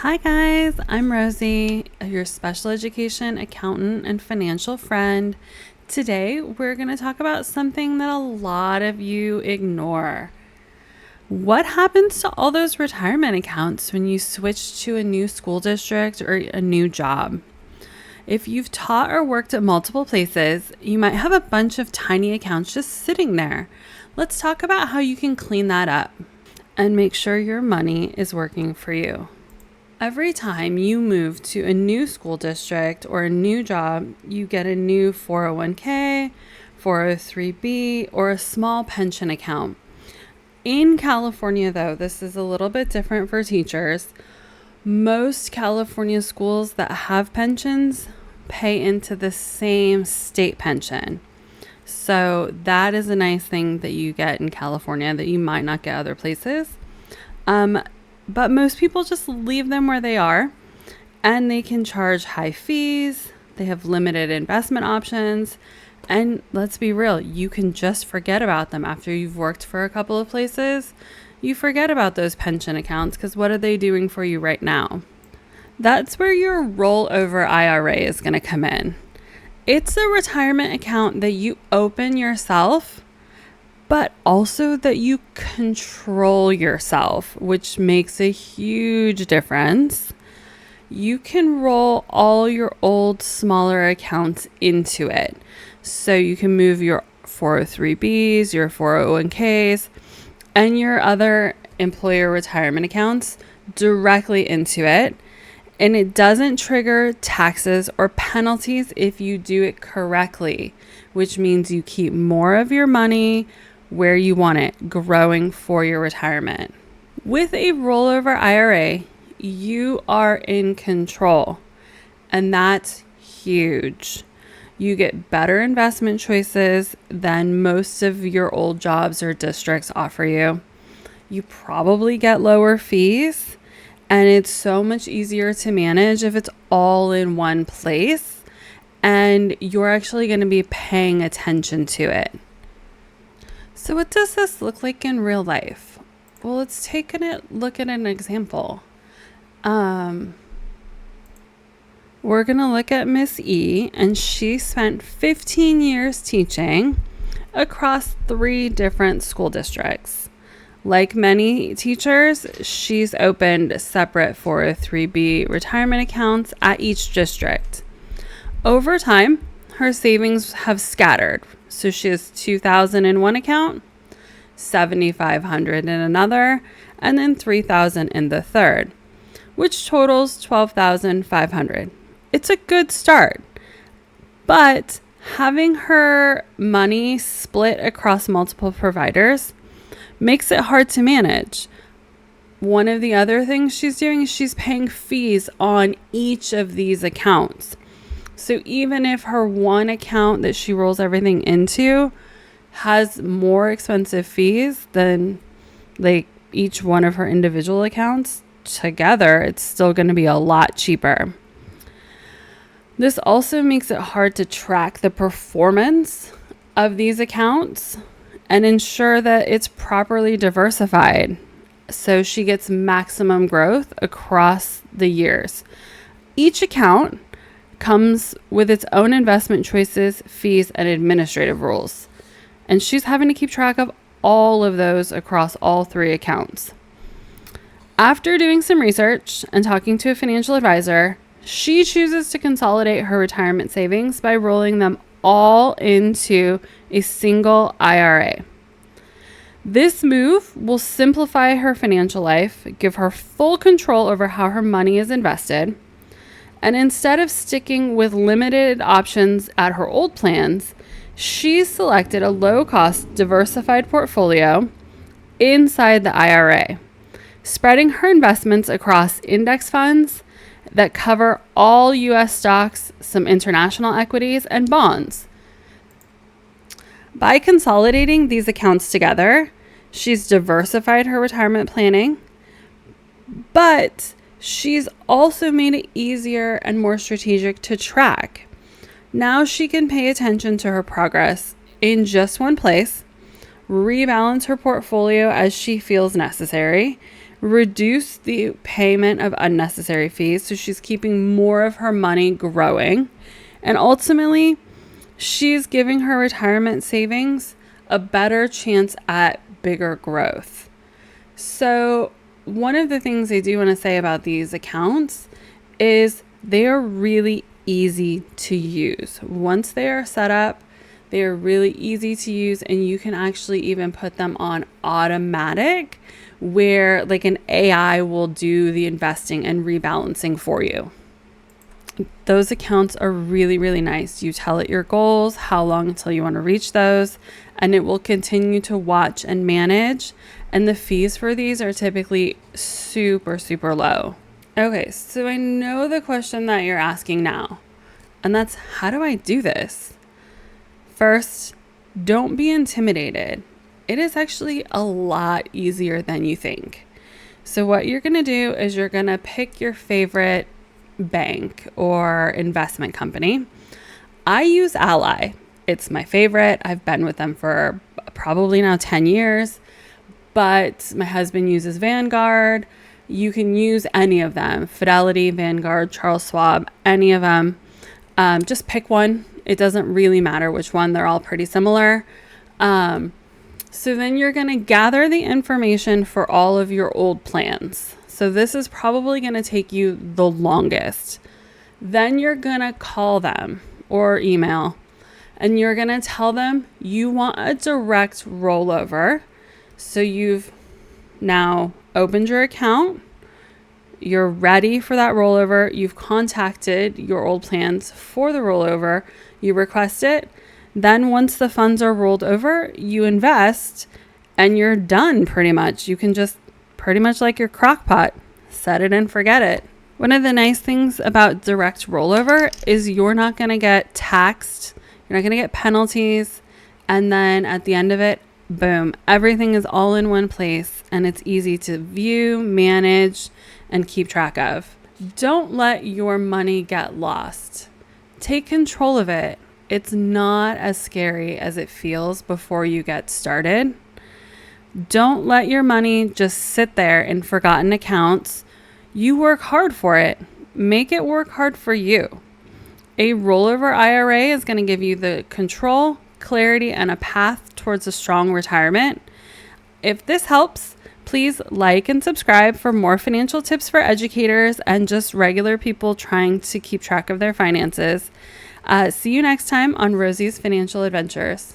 Hi guys, I'm Rosie, your special education accountant and financial friend. Today we're going to talk about something that a lot of you ignore. What happens to all those retirement accounts when you switch to a new school district or a new job? If you've taught or worked at multiple places, you might have a bunch of tiny accounts just sitting there. Let's talk about how you can clean that up and make sure your money is working for you. Every time you move to a new school district or a new job, you get a new 401k, 403b, or a small pension account. In California, though, this is a little bit different for teachers. Most California schools that have pensions pay into the same state pension. So that is a nice thing that you get in California that you might not get other places. But most people just leave them where they are, and they can charge high fees. They have limited investment options. And let's be real, you can just forget about them after you've worked for a couple of places. You forget about those pension accounts because what are they doing for you right now? That's where your rollover IRA is going to come in. It's a retirement account that you open yourself, but also that you control yourself, which makes a huge difference. You can roll all your old, smaller accounts into it. So you can move your 403bs, your 401ks, and your other employer retirement accounts directly into it. And it doesn't trigger taxes or penalties if you do it correctly, which means you keep more of your money where you want it, growing for your retirement. With a rollover IRA, you are in control, and that's huge. You get better investment choices than most of your old jobs or districts offer you. You probably get lower fees, and it's so much easier to manage if it's all in one place, and you're actually going to be paying attention to it. So what does this look like in real life? Well, let's take a look at an example. We're going to look at Miss E, and she spent 15 years teaching across 3 different school districts. Like many teachers, she's opened separate 403b retirement accounts at each district. Over time, her savings have scattered. So she has $2,000 in one account, $7,500 in another, and then $3,000 in the third, which totals $12,500. It's a good start, but having her money split across multiple providers makes it hard to manage. One of the other things she's doing is she's paying fees on each of these accounts. So even if her one account that she rolls everything into has more expensive fees than like each one of her individual accounts together, it's still going to be a lot cheaper. This also makes it hard to track the performance of these accounts and ensure that it's properly diversified so she gets maximum growth across the years. Each account comes with its own investment choices, fees, and administrative rules. And she's having to keep track of all of those across all 3 accounts. After doing some research and talking to a financial advisor, she chooses to consolidate her retirement savings by rolling them all into a single IRA. This move will simplify her financial life, give her full control over how her money is invested, and instead of sticking with limited options at her old plans, she selected a low-cost diversified portfolio inside the IRA, spreading her investments across index funds that cover all U.S. stocks, some international equities, and bonds. By consolidating these accounts together, she's diversified her retirement planning, but she's also made it easier and more strategic to track. Now she can pay attention to her progress in just one place, rebalance her portfolio as she feels necessary, reduce the payment of unnecessary fees. So she's keeping more of her money growing. And ultimately, she's giving her retirement savings a better chance at bigger growth. So one of the things I do want to say about these accounts is they are really easy to use. Once they are set up, they are really easy to use, and you can actually even put them on automatic where like an AI will do the investing and rebalancing for you. Those accounts are really, really nice. You tell it your goals, how long until you want to reach those, and it will continue to watch and manage. And the fees for these are typically super, super low. Okay, so I know the question that you're asking now, and that's, how do I do this? First, don't be intimidated. It is actually a lot easier than you think. So what you're going to do is you're going to pick your favorite bank or investment company. I use Ally. It's my favorite. I've been with them for probably now 10 years, but my husband uses Vanguard. You can use any of them. Fidelity, Vanguard, Charles Schwab, any of them. Just pick one. It doesn't really matter which one. They're all pretty similar. So then you're going to gather the information for all of your old plans. So this is probably going to take you the longest. Then you're going to call them or email, and you're going to tell them you want a direct rollover. So you've now opened your account. You're ready for that rollover. You've contacted your old plans for the rollover. You request it. Then once the funds are rolled over, you invest and you're done pretty much. You can just pretty much like your crock pot, set it and forget it. One of the nice things about direct rollover is you're not going to get taxed. You're not going to get penalties. And then at the end of it, boom, everything is all in one place and it's easy to view, manage, and keep track of. Don't let your money get lost. Take control of it. It's not as scary as it feels before you get started. Don't let your money just sit there in forgotten accounts. You work hard for it. Make it work hard for you. A rollover IRA is going to give you the control, clarity, and a path towards a strong retirement. If this helps, please like and subscribe for more financial tips for educators and just regular people trying to keep track of their finances. See you next time on Rosie's Financial Adventures.